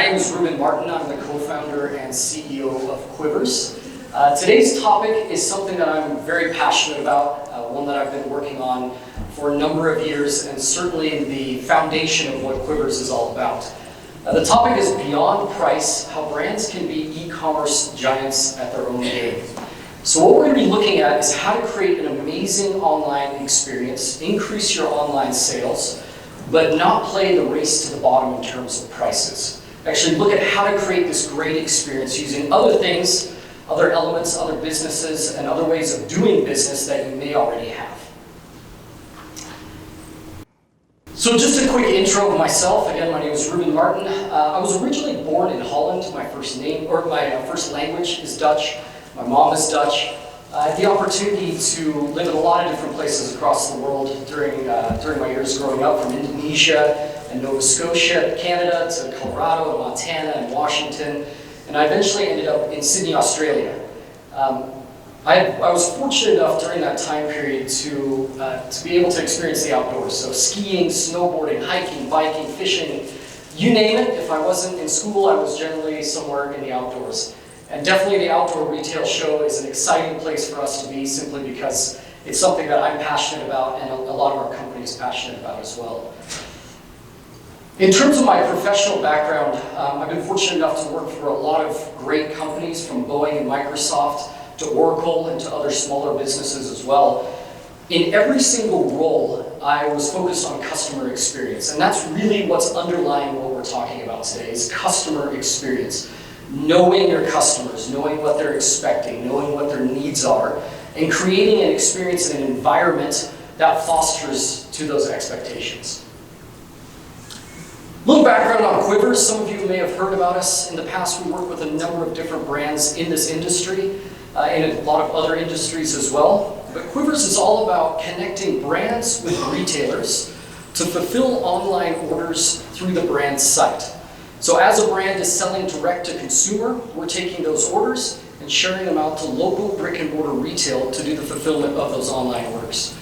name is Ruben Martin. I'm the co-founder and CEO of Quivers. Today's topic is something that I'm very passionate about, one that I've been working on for a number of years, and certainly the foundation of what Quivers is all about. The topic is beyond price, how brands can be e-commerce giants at their own game. So what we're going to be looking at is how to create an amazing online experience, increase your online sales, but not play the race to the bottom in terms of prices. Actually look at how to create this great experience using other things, other elements, other businesses, and other ways of doing business that you may already have. So just a quick intro of myself. Again, my name is Ruben Martin. I was originally born in Holland. My first language is Dutch. My mom is Dutch. I had the opportunity to live in a lot of different places across the world during my years growing up, from Indonesia and Nova Scotia, Canada, to Colorado, and Montana, and Washington, and I eventually ended up in Sydney, Australia. I was fortunate enough during that time period to be able to experience the outdoors. So skiing, snowboarding, hiking, biking, fishing, you name it. If I wasn't in school, I was generally somewhere in the outdoors. And definitely the outdoor retail show is an exciting place for us to be, simply because it's something that I'm passionate about and a lot of our company is passionate about as well. In terms of my professional background, I've been fortunate enough to work for a lot of great companies, from Boeing and Microsoft to Oracle and to other smaller businesses as well. In every single role, I was focused on customer experience, and that's really what's underlying what we're talking about today, is customer experience. Knowing your customers, knowing what they're expecting, knowing what their needs are, and creating an experience and an environment that fosters to those expectations. A little background on Quivers. Some of you may have heard about us in the past. We work with a number of different brands in this industry, and a lot of other industries as well. But Quivers is all about connecting brands with retailers to fulfill online orders through the brand's site. So as a brand is selling direct to consumer, we're taking those orders and sharing them out to local brick and mortar retail to do the fulfillment of those online orders.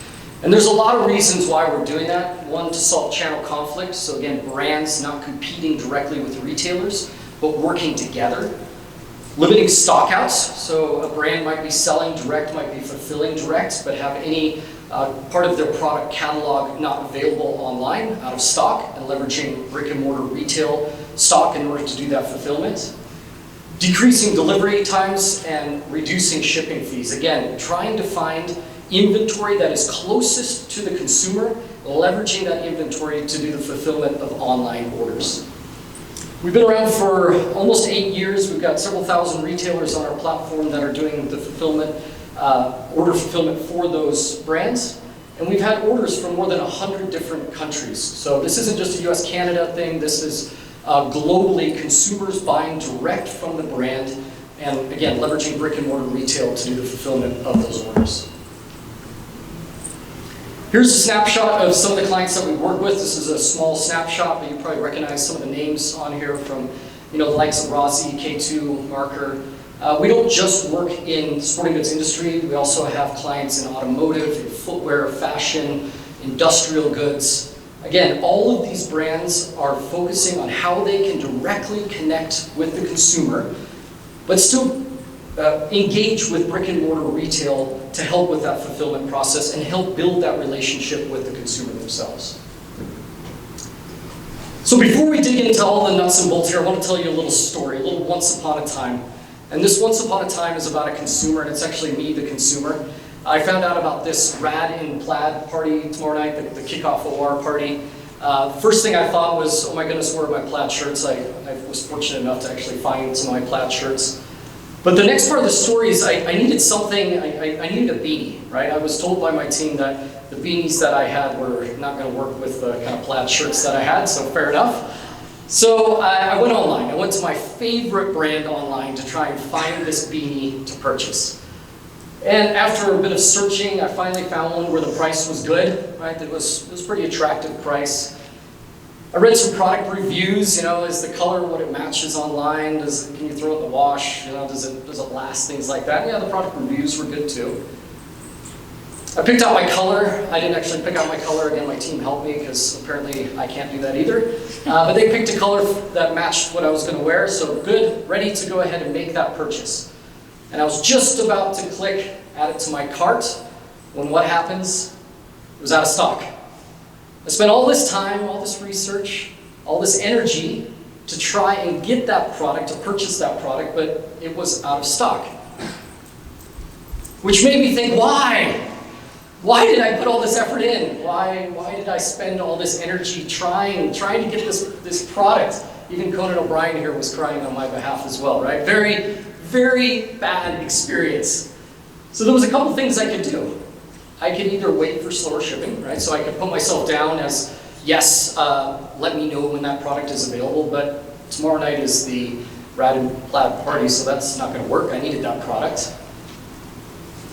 And there's a lot of reasons why we're doing that. One, to solve channel conflict. So again, brands not competing directly with retailers, but working together. Limiting stockouts. So a brand might be selling direct, might be fulfilling direct, but have any part of their product catalog not available online, out of stock, and leveraging brick and mortar retail stock in order to do that fulfillment. Decreasing delivery times and reducing shipping fees. Again, trying to find inventory that is closest to the consumer, leveraging that inventory to do the fulfillment of online orders. We've been around for almost 8 years. We've got several thousand retailers on our platform that are doing the fulfillment, order fulfillment for those brands. And we've had orders from more than 100 different countries. So this isn't just a US, Canada thing. This is globally consumers buying direct from the brand, and again, leveraging brick and mortar retail to do the fulfillment of those orders. Here's a snapshot of some of the clients that we work with. This is a small snapshot, but you probably recognize some of the names on here from the likes of Rossi, K2, Marker. We don't just work in the sporting goods industry. We also have clients in automotive, in footwear, fashion, industrial goods. Again, all of these brands are focusing on how they can directly connect with the consumer, but still engage with brick and mortar retail to help with that fulfillment process and help build that relationship with the consumer themselves. So before we dig into all the nuts and bolts here, I want to tell you a little story, a little once upon a time. And this once upon a time is about a consumer, and it's actually me, the consumer. I found out about this Rad in Plaid party tomorrow night, the kickoff OR party. First thing I thought was, oh my goodness, where are my plaid shirts? I was fortunate enough to actually find some of my plaid shirts. But the next part of the story is I needed something, I needed a beanie, right? I was told by my team that the beanies that I had were not going to work with the kind of plaid shirts that I had, so fair enough. So I went online. I went to my favorite brand online to try and find this beanie to purchase. And after a bit of searching, I finally found one where the price was good, right? It was a pretty attractive price. I read some product reviews, is the color what it matches online? Can you throw it in the wash? Does it last? Things like that. Yeah, the product reviews were good too. I picked out my color. I didn't actually pick out my color. Again, my team helped me because apparently I can't do that either. But they picked a color that matched what I was going to wear. So good, ready to go ahead and make that purchase. And I was just about to click, add it to my cart, when what happens? It was out of stock. I spent all this time, all this research, all this energy to try and get that product, to purchase that product, but it was out of stock. Which made me think, why? Why did I put all this effort in? Why did I spend all this energy trying to get this product? Even Conan O'Brien here was crying on my behalf as well, right? Very, very bad experience. So there was a couple things I could do. I could either wait for slower shipping, right? So I could put myself down as, yes, let me know when that product is available, but tomorrow night is the Rad and Plaid party, so that's not gonna work. I needed that product.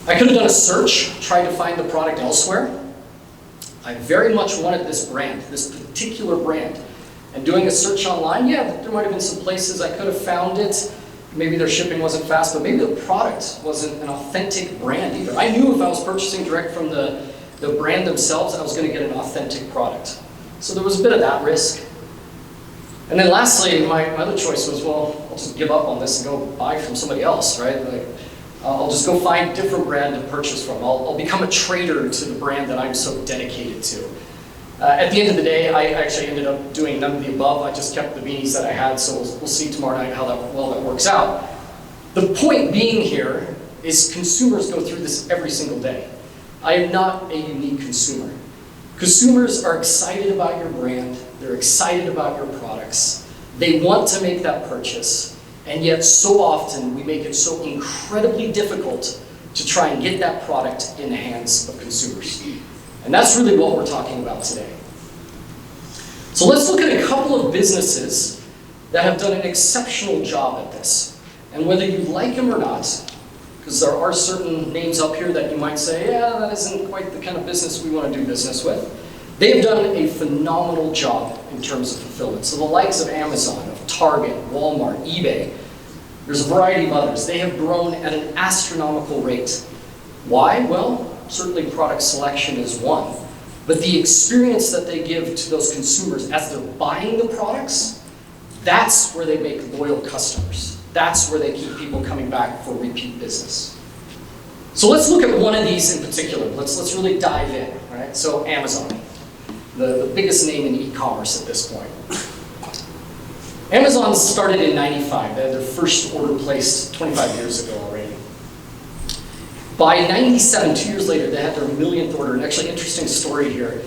I could have done a search, tried to find the product elsewhere. I very much wanted this brand, this particular brand. And doing a search online, yeah, there might have been some places I could have found it. Maybe their shipping wasn't fast, but maybe the product wasn't an authentic brand either. I knew if I was purchasing direct from the brand themselves, I was going to get an authentic product. So there was a bit of that risk. And then lastly, my other choice was, well, I'll just give up on this and go buy from somebody else, right? Like, I'll just go find a different brand to purchase from. I'll become a traitor to the brand that I'm so dedicated to. At the end of the day, I actually ended up doing none of the above. I just kept the beanies that I had, so we'll see tomorrow night how that works out. The point being here is consumers go through this every single day. I am not a unique consumer. Consumers are excited about your brand. They're excited about your products. They want to make that purchase. And yet, so often, we make it so incredibly difficult to try and get that product in the hands of consumers. And that's really what we're talking about today. So let's look at a couple of businesses that have done an exceptional job at this. And whether you like them or not, because there are certain names up here that you might say, yeah, that isn't quite the kind of business we want to do business with. They have done a phenomenal job in terms of fulfillment. So the likes of Amazon, of Target, Walmart, eBay, there's a variety of others. They have grown at an astronomical rate. Why? Well, certainly product selection is one. But the experience that they give to those consumers as they're buying the products, that's where they make loyal customers. That's where they keep people coming back for repeat business. So let's look at one of these in particular. Let's really dive in, right? So Amazon, the biggest name in e-commerce at this point. Amazon started in '95. They had their first order placed 25 years ago already. By '97, 2 years later, they had their millionth order. And actually, interesting story here.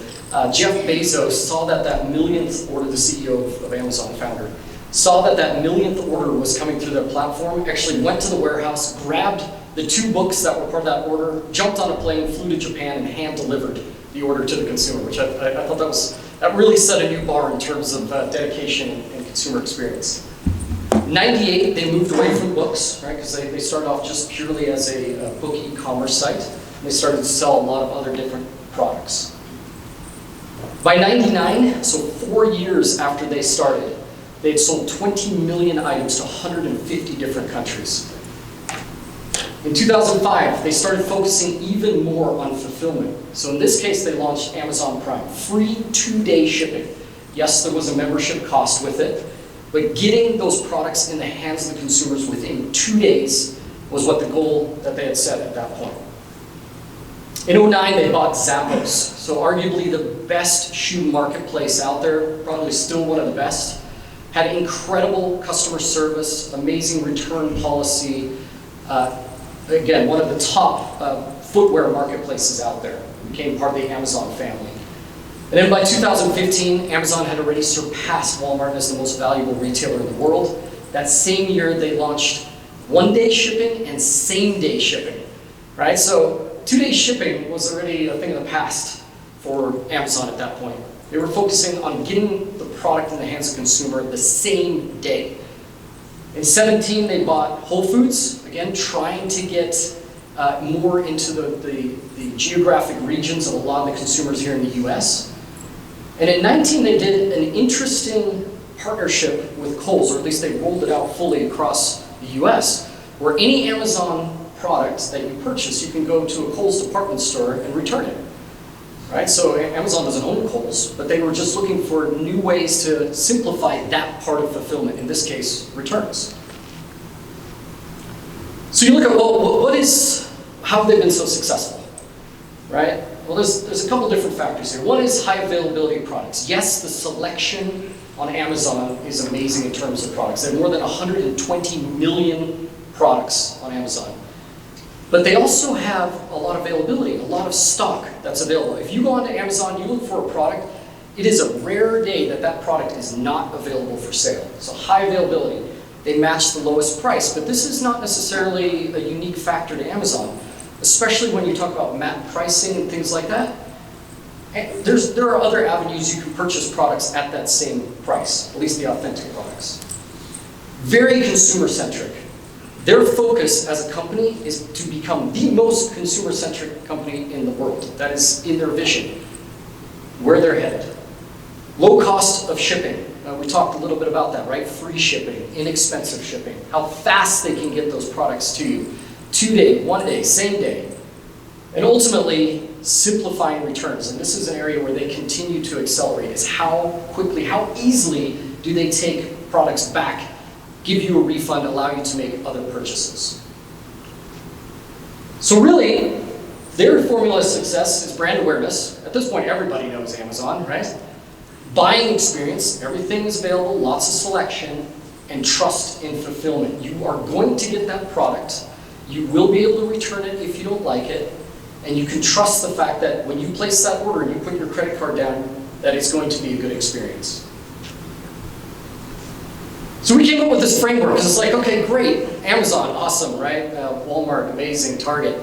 Jeff Bezos saw that millionth order, the CEO of Amazon, founder, saw that millionth order was coming through their platform, actually went to the warehouse, grabbed the 2 books that were part of that order, jumped on a plane, flew to Japan, and hand-delivered the order to the consumer, which I thought that really set a new bar in terms of dedication and consumer experience. In '98, they moved away from books, right? Because they started off just purely as a book e-commerce site. And they started to sell a lot of other different products. By '99, so 4 years after they started, they had sold 20 million items to 150 different countries. In 2005, they started focusing even more on fulfillment. So in this case, they launched Amazon Prime, free 2-day shipping. Yes, there was a membership cost with it, but getting those products in the hands of the consumers within 2 days was what the goal that they had set at that point. In '09, they bought Zappos, so arguably the best shoe marketplace out there, probably still one of the best. Had incredible customer service, amazing return policy. Again, one of the top footwear marketplaces out there. Became part of the Amazon family. And then by 2015, Amazon had already surpassed Walmart as the most valuable retailer in the world. That same year, they launched 1-day shipping and same-day shipping, right? So 2-day shipping was already a thing of the past for Amazon at that point. They were focusing on getting the product in the hands of the consumer the same day. In '17, they bought Whole Foods, again, trying to get more into the geographic regions of a lot of the consumers here in the US. And in '19, they did an interesting partnership with Kohl's, or at least they rolled it out fully across the US, where any Amazon product that you purchase, you can go to a Kohl's department store and return it. Right? So Amazon doesn't own Kohl's, but they were just looking for new ways to simplify that part of fulfillment, in this case, returns. So you look at, well, how have they been so successful? Right? Well, there's a couple different factors here. One is high availability products. Yes, the selection on Amazon is amazing in terms of products. There are more than 120 million products on Amazon. But they also have a lot of availability, a lot of stock that's available. If you go onto Amazon, you look for a product, it is a rare day that that product is not available for sale. So high availability. They match the lowest price, but this is not necessarily a unique factor to Amazon, especially when you talk about map pricing and things like that. There are other avenues you can purchase products at that same price, at least the authentic products. Very consumer-centric. Their focus as a company is to become the most consumer-centric company in the world. That is in their vision, where they're headed. Low cost of shipping. We talked a little bit about that, right? Free shipping, inexpensive shipping, how fast they can get those products to you. 2 day, 1 day, same day. And ultimately, simplifying returns. And this is an area where they continue to accelerate, is how quickly, how easily do they take products back, give you a refund, allow you to make other purchases. So really, their formula of success is brand awareness. At this point, everybody knows Amazon, right? Buying experience, everything is available, lots of selection, and trust in fulfillment. You are going to get that product. You will be able to return it if you don't like it, and you can trust the fact that when you place that order and you put your credit card down, that it's going to be a good experience. So we came up with this framework, because it's like, okay, great, Amazon, awesome, right? Walmart, amazing, Target.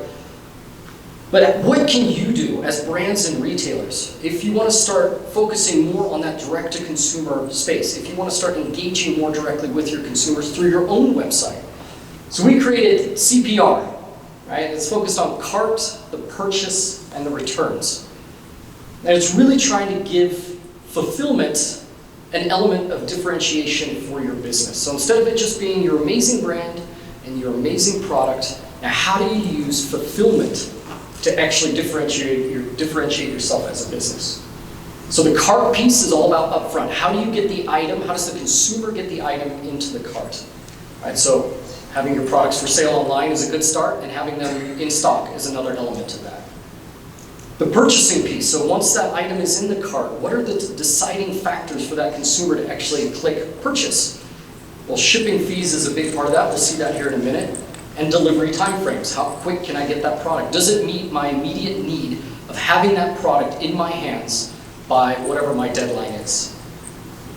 But what can you do as brands and retailers if you want to start focusing more on that direct-to-consumer space, if you want to start engaging more directly with your consumers through your own website? So we created CPR, right? It's focused on cart, the purchase, and the returns. And it's really trying to give fulfillment an element of differentiation for your business. So instead of it just being your amazing brand and your amazing product, now how do you use fulfillment to actually differentiate yourself as a business? So the cart piece is all about upfront. How do you get the item? How does the consumer get the item into the cart? Right, so having your products for sale online is a good start, and having them in stock is another element of that. The purchasing piece, so once that item is in the cart, what are the deciding factors for that consumer to actually click purchase? Well, shipping fees is a big part of that. We'll see that here in a minute. And delivery timeframes. How quick can I get that product? Does it meet my immediate need of having that product in my hands by whatever my deadline is?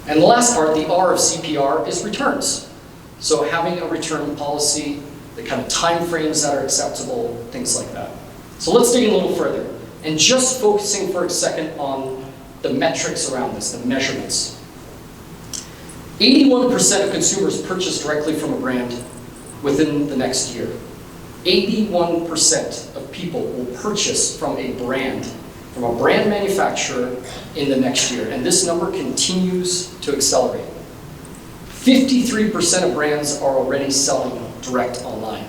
And the last part, the R of CPR, is returns. So having a return policy, the kind of timeframes that are acceptable, things like that. So let's dig in a little further. And just focusing for a second on the metrics around this, the measurements. 81% of consumers purchase directly from a brand within the next year. 81% of people will purchase from a brand manufacturer in the next year. And this number continues to accelerate. 53% of brands are already selling direct online.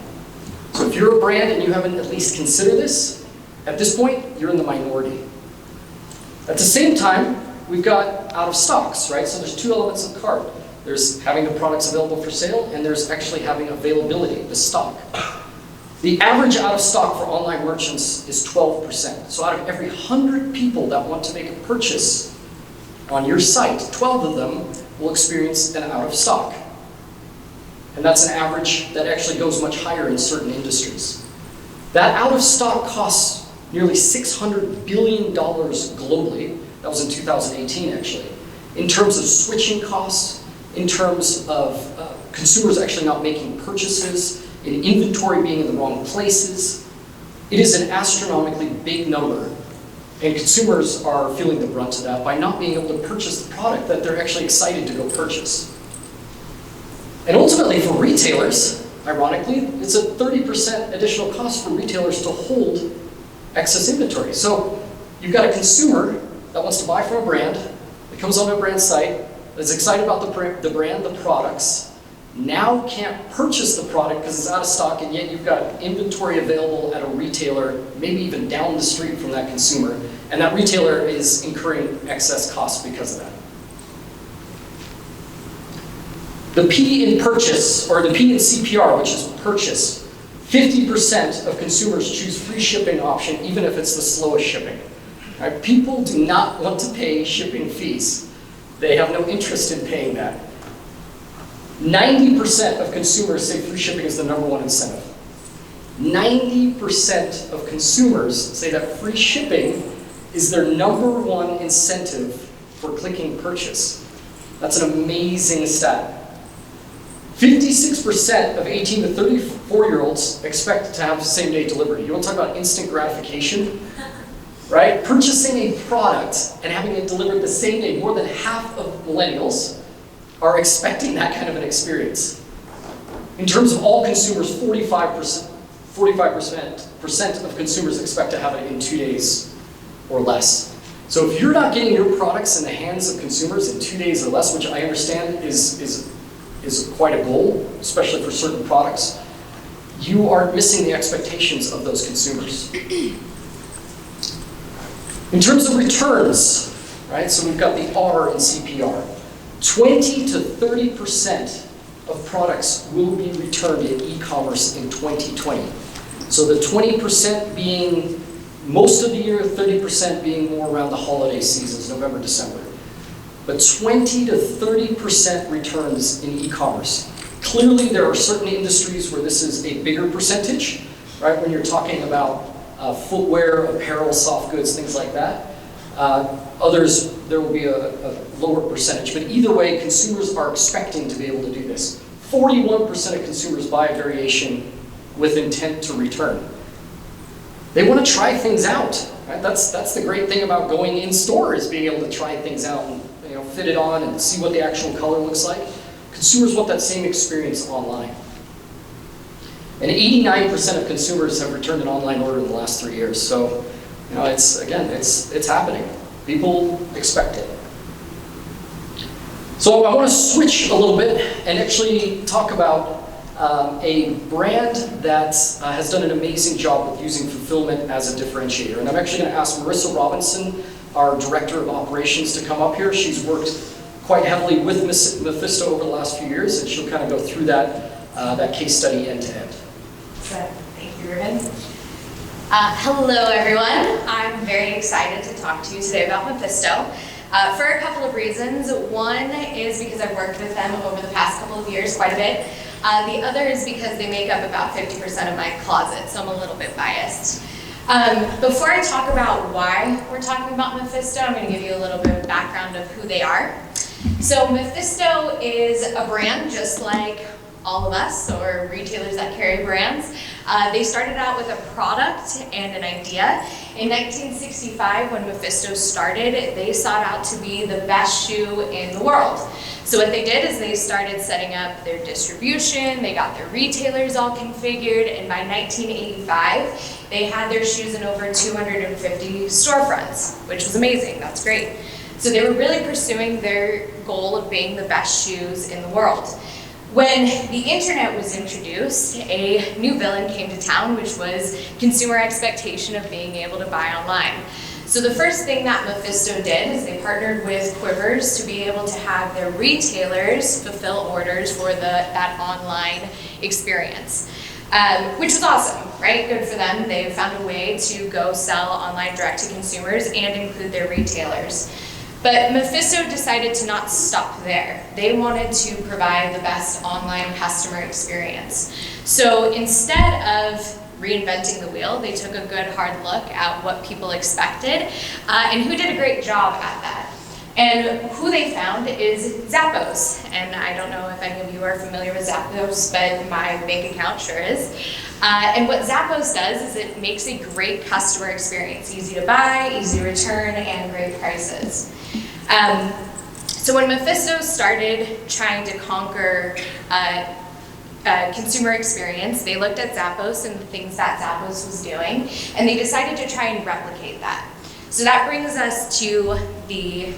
So if you're a brand and you haven't at least considered this, at this point, you're in the minority. At the same time, we've got out of stocks, right? So there's two elements of cart. There's having the products available for sale, and there's actually having availability, the stock. The average out of stock for online merchants is 12%. So out of every 100 people that want to make a purchase on your site, 12 of them will experience an out of stock. And that's an average that actually goes much higher in certain industries. That out of stock costs nearly $600 billion globally. That was in 2018, actually. In terms of switching costs, in terms of consumers actually not making purchases, in inventory being in the wrong places. It is an astronomically big number, and consumers are feeling the brunt of that by not being able to purchase the product that they're actually excited to go purchase. And ultimately for retailers, ironically, it's a 30% additional cost for retailers to hold excess inventory. So you've got a consumer that wants to buy from a brand, that comes onto a brand site, that's excited about the brand, the products, now can't purchase the product because it's out of stock, and yet you've got inventory available at a retailer, maybe even down the street from that consumer, and that retailer is incurring excess costs because of that. The P in purchase, or the P in CPR, which is purchase, 50% of consumers choose free shipping option even if it's the slowest shipping. Right? People do not want to pay shipping fees. They have no interest in paying that. 90% of consumers say free shipping is the #1 incentive. 90% of consumers say that free shipping is their #1 incentive for clicking purchase. That's an amazing stat. 56% of 18 to 34-year-olds expect to have same-day delivery. You want to talk about instant gratification? Right? Purchasing a product and having it delivered the same day, more than half of millennials are expecting that kind of an experience. In terms of all consumers, 45% of consumers expect to have it in 2 days or less. So if you're not getting your products in the hands of consumers in 2 days or less, which I understand is quite a goal, especially for certain products, you are missing the expectations of those consumers. In terms of returns, right, so we've got the R in CPR. 20 to 30% of products will be returned in e-commerce in 2020. So the 20% being most of the year, 30% being more around the holiday seasons, November, December. But 20 to 30% returns in e-commerce. Clearly, there are certain industries where this is a bigger percentage, right? When you're talking about footwear, apparel, soft goods, things like that. Others, there will be a lower percentage. But either way, consumers are expecting to be able to do this. 41% of consumers buy a variation with intent to return. They want to try things out. Right? That's the great thing about going in store, is being able to try things out and fit it on and see what the actual color looks like. Consumers want that same experience online. And 89% of consumers have returned an online order in the last 3 years. So, it's happening. People expect it. So I want to switch a little bit and actually talk about a brand that has done an amazing job with using fulfillment as a differentiator. And I'm actually going to ask Marissa Robinson, our Director of Operations, to come up here. She's worked quite heavily with Mephisto over the last few years, and she'll kind of go through that case study end to end. Thank you, Ruben. Hello, everyone. I'm very excited to talk to you today about Mephisto for a couple of reasons. One is because I've worked with them over the past couple of years quite a bit. The other is because they make up about 50% of my closet, so I'm a little bit biased. Before I talk about why we're talking about Mephisto, I'm going to give you a little bit of background of who they are. So Mephisto is a brand just like all of us, or retailers that carry brands. They started out with a product and an idea. In 1965, when Mephisto started, they sought out to be the best shoe in the world. So what they did is they started setting up their distribution, they got their retailers all configured, and by 1985, they had their shoes in over 250 storefronts, which was amazing. That's great. So they were really pursuing their goal of being the best shoes in the world. When the internet was introduced, a new villain came to town, which was consumer expectation of being able to buy online. So the first thing that Mephisto did is they partnered with Quivers to be able to have their retailers fulfill orders for that online experience, which was awesome, right? Good for them. They found a way to go sell online direct to consumers and include their retailers. But Mephisto decided to not stop there. They wanted to provide the best online customer experience. So instead of reinventing the wheel, they took a good hard look at what people expected and who did a great job at that. And who they found is Zappos. And I don't know if any of you are familiar with Zappos, but my bank account sure is. And what Zappos does is it makes a great customer experience. Easy to buy, easy to return, and great prices. So when Mephisto started trying to conquer consumer experience, they looked at Zappos and the things that Zappos was doing, and they decided to try and replicate that. So that brings us to the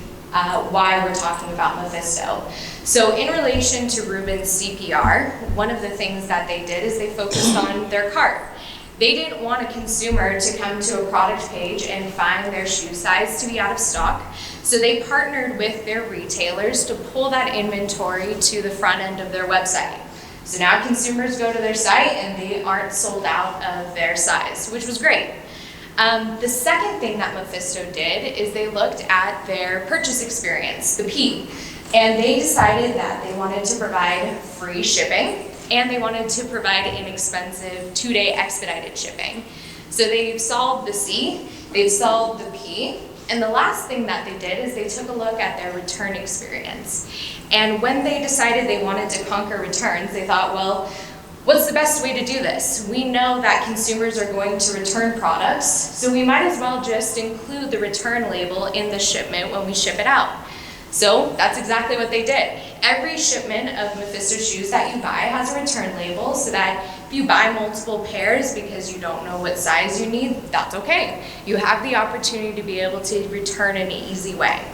why we're talking about Mephisto. So in relation to Ruben's CPR, one of the things that they did is they focused on their cart. They didn't want a consumer to come to a product page and find their shoe size to be out of stock. So they partnered with their retailers to pull that inventory to the front end of their website. So now consumers go to their site and they aren't sold out of their size, which was great. The second thing that Mephisto did is they looked at their purchase experience, the P, and they decided that they wanted to provide free shipping and they wanted to provide inexpensive 2-day expedited shipping. So they've solved the C, they've solved the P, and the last thing that they did is they took a look at their return experience. And when they decided they wanted to conquer returns, they thought, well, what's the best way to do this? We know that consumers are going to return products, so we might as well just include the return label in the shipment when we ship it out. So that's exactly what they did. Every shipment of Mephisto shoes that you buy has a return label so that if you buy multiple pairs because you don't know what size you need, that's okay. You have the opportunity to be able to return in an easy way.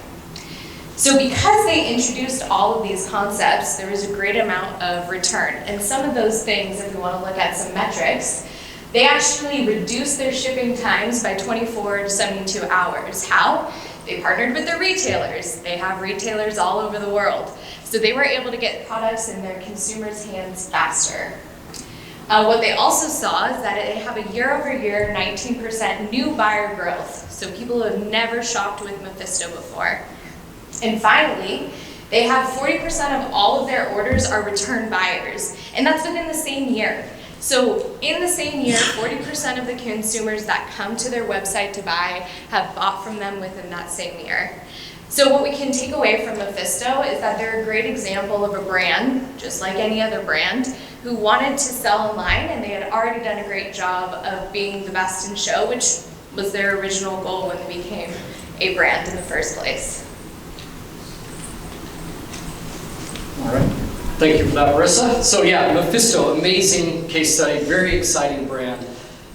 So because they introduced all of these concepts, there was a great amount of return. And some of those things, if we want to look at some metrics, they actually reduced their shipping times by 24 to 72 hours. How? They partnered with their retailers. They have retailers all over the world. So they were able to get products in their consumers' hands faster. What they also saw is that they have a year-over-year 19% new buyer growth. So people who have never shopped with Mephisto before. And finally, they have 40% of all of their orders are return buyers, and that's within the same year. So in the same year, 40% of the consumers that come to their website to buy have bought from them within that same year. So what we can take away from Mephisto is that they're a great example of a brand, just like any other brand, who wanted to sell online, and they had already done a great job of being the best in show, which was their original goal when they became a brand in the first place. All right. Thank you for that, Marissa. So yeah, Mephisto, amazing case study, very exciting brand.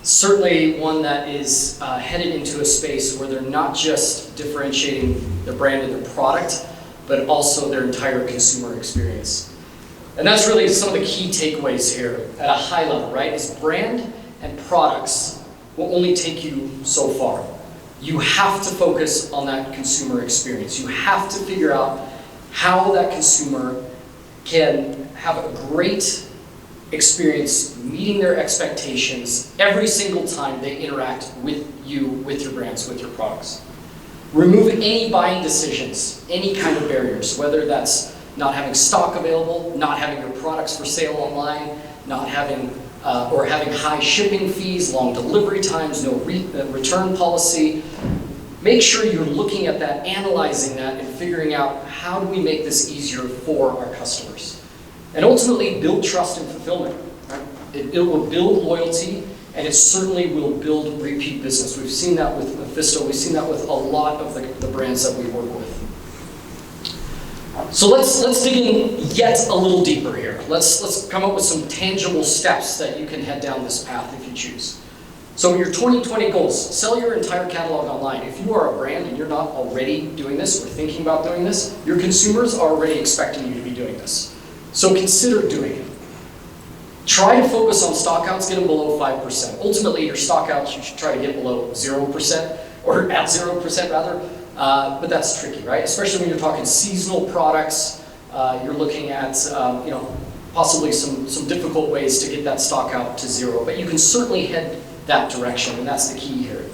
Certainly one that is headed into a space where they're not just differentiating the brand and their product, but also their entire consumer experience. And that's really some of the key takeaways here at a high level, right? Is brand and products will only take you so far. You have to focus on that consumer experience. You have to figure out how that consumer can have a great experience meeting their expectations every single time they interact with you, with your brands, with your products. Remove any buying decisions, any kind of barriers, whether that's not having stock available, not having your products for sale online, not having or having high shipping fees, long delivery times, no return policy. Make sure you're looking at that, analyzing that, and figuring out how do we make this easier for our customers. And ultimately, build trust and fulfillment. Right? It will build loyalty, and it certainly will build repeat business. We've seen that with Mephisto. We've seen that with a lot of the brands that we work with. So let's dig in yet a little deeper here. Let's come up with some tangible steps that you can head down this path if you choose. So your 2020 goals, sell your entire catalog online. If you are a brand and you're not already doing this or thinking about doing this, your consumers are already expecting you to be doing this. So consider doing it. Try to focus on stockouts, get them below 5%. Ultimately, your stockouts you should try to get below 0%, or at 0% rather, but that's tricky, right? Especially when you're talking seasonal products, you're looking at possibly some difficult ways to get that stock out to 0, but you can certainly head that direction, and that's the key here.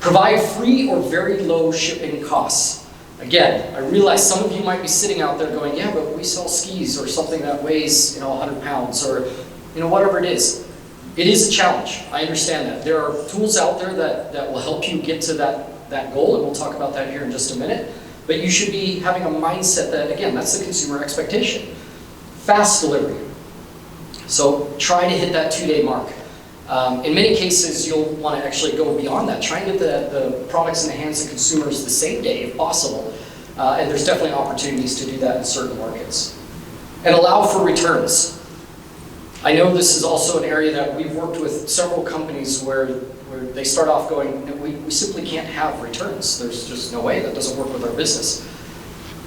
Provide free or very low shipping costs. Again, I realize some of you might be sitting out there going, yeah, but we sell skis or something that weighs 100 pounds or whatever it is. It is a challenge. I understand that. There are tools out there that will help you get to that goal, and we'll talk about that here in just a minute. But you should be having a mindset that, again, that's the consumer expectation. Fast delivery. So try to hit that 2-day mark. In many cases, you'll want to actually go beyond that. Try and get the products in the hands of consumers the same day, if possible. And there's definitely opportunities to do that in certain markets. And allow for returns. I know this is also an area that we've worked with several companies where where they start off going, "No, we simply can't have returns. There's just no way. That doesn't work with our business."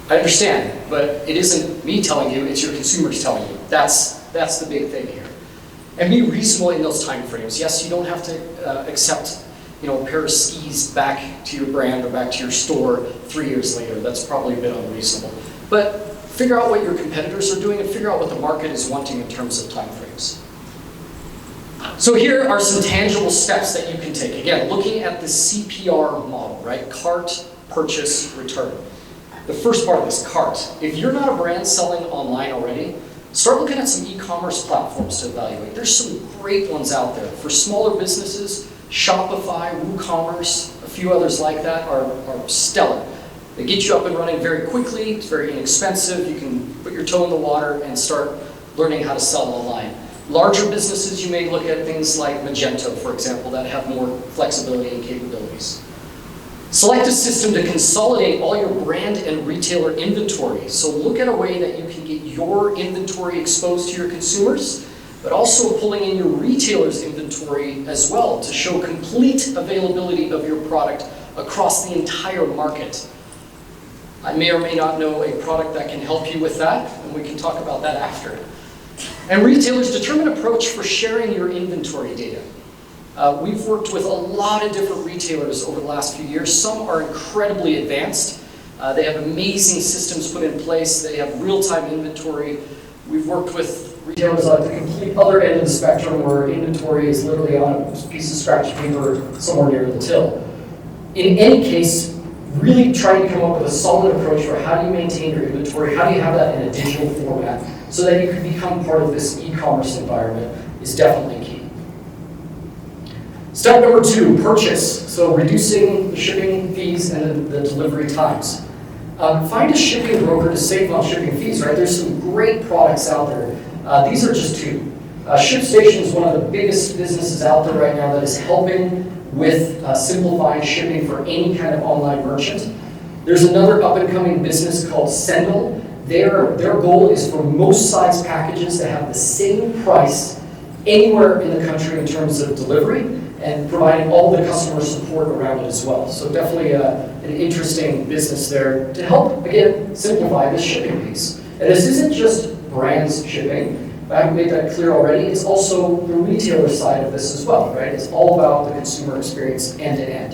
I understand, but it isn't me telling you, it's your consumers telling you. That's the big thing here. And be reasonable in those time frames. Yes, you don't have to accept a pair of skis back to your brand or back to your store 3 years later. That's probably a bit unreasonable. But figure out what your competitors are doing and figure out what the market is wanting in terms of time frames. So here are some tangible steps that you can take. Again, looking at the CPR model, right? Cart, purchase, return. The first part of this, cart. If you're not a brand selling online already, start looking at some e-commerce platforms to evaluate. There's some great ones out there. For smaller businesses, Shopify, WooCommerce, a few others like that are stellar. They get you up and running very quickly. It's very inexpensive. You can put your toe in the water and start learning how to sell online. Larger businesses, you may look at things like Magento, for example, that have more flexibility and capabilities. Select a system to consolidate all your brand and retailer inventory. So look at a way that you can get your inventory exposed to your consumers, but also pulling in your retailer's inventory as well to show complete availability of your product across the entire market. I may or may not know a product that can help you with that, and we can talk about that after. And retailers, determine an approach for sharing your inventory data. We've worked with a lot of different retailers over the last few years. Some are incredibly advanced. They have amazing systems put in place. They have real-time inventory. We've worked with retailers on the complete other end of the spectrum where inventory is literally on a piece of scratch paper somewhere near the till. In any case, really trying to come up with a solid approach for how do you maintain your inventory, how do you have that in a digital format so that you can become part of this e-commerce environment is definitely key. Step number 2, purchase. So reducing the shipping fees and the delivery times. Find a shipping broker to save on shipping fees, right? There's some great products out there. These are just 2. ShipStation is one of the biggest businesses out there right now that is helping with simplifying shipping for any kind of online merchant. There's another up-and-coming business called Sendle. Their goal is for most size packages to have the same price anywhere in the country in terms of delivery and providing all the customer support around it as well. So definitely an interesting business there to help, again, simplify the shipping piece. And this isn't just brands shipping. I've made that clear already. It's also the retailer side of this as well, right? It's all about the consumer experience end to end.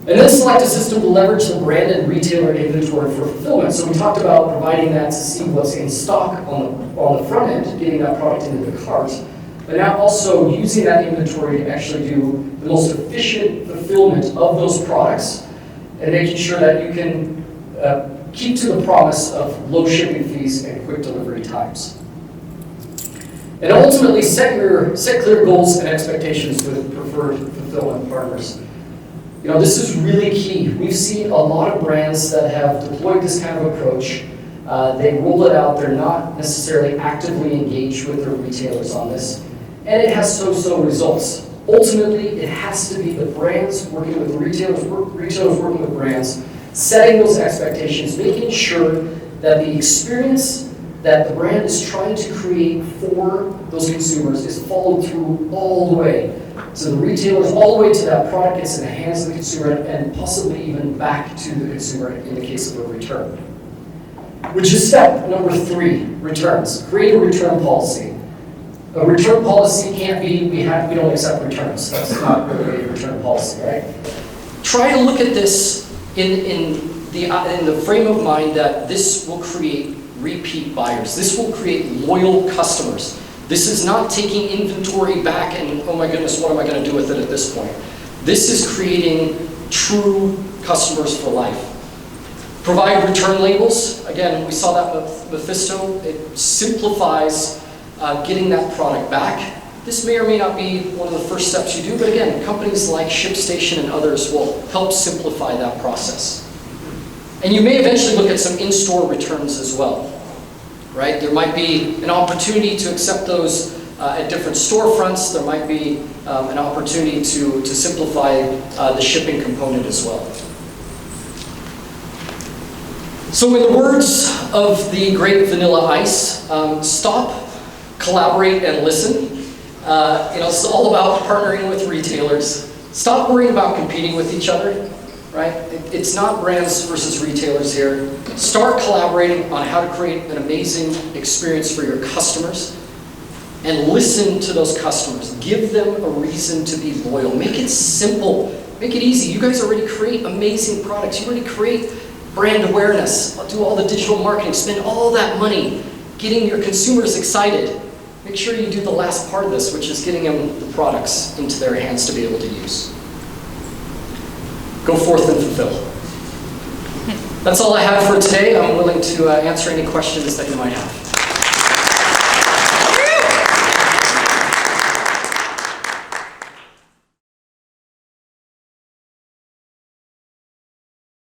And then select a system to leverage the brand and retailer inventory for fulfillment. So we talked about providing that to see what's in stock on the front end, getting that product into the cart, but now also using that inventory to actually do the most efficient fulfillment of those products and making sure that you can keep to the promise of low shipping fees and quick delivery times. And ultimately, set clear goals and expectations with preferred fulfillment partners. This is really key. We've seen a lot of brands that have deployed this kind of approach. They roll it out. They're not necessarily actively engaged with their retailers on this. And it has so-so results. Ultimately, it has to be the brands working with retailers working with brands, setting those expectations, making sure that the experience that the brand is trying to create for those consumers is followed through all the way to the retailers, all the way to that product gets in the hands of the consumer and possibly even back to the consumer in the case of a return. Which is step number 3, returns. Create a return policy. A return policy can't be, we don't accept returns. That's not really a return policy, right? Try to look at this in the frame of mind that this will create repeat buyers. This will create loyal customers. This is not taking inventory back and, oh my goodness, what am I going to do with it at this point? This is creating true customers for life. Provide return labels. Again, we saw that with Mephisto. It simplifies getting that product back. This may or may not be one of the first steps you do, but again, companies like ShipStation and others will help simplify that process. And you may eventually look at some in-store returns as well, right? There might be an opportunity to accept those at different storefronts. There might be an opportunity to simplify the shipping component as well. So in the words of the great Vanilla Ice, stop, collaborate, and listen. It's all about partnering with retailers. Stop worrying about competing with each other, right? It's not brands versus retailers here. Start collaborating on how to create an amazing experience for your customers, and listen to those customers. Give them a reason to be loyal. Make it simple. Make it easy. You guys already create amazing products. You already create brand awareness. Do all the digital marketing. Spend all that money getting your consumers excited. Make sure you do the last part of this, which is getting them the products into their hands to be able to use. Go forth and fulfill. That's all I have for today. I'm willing to answer any questions that you might have.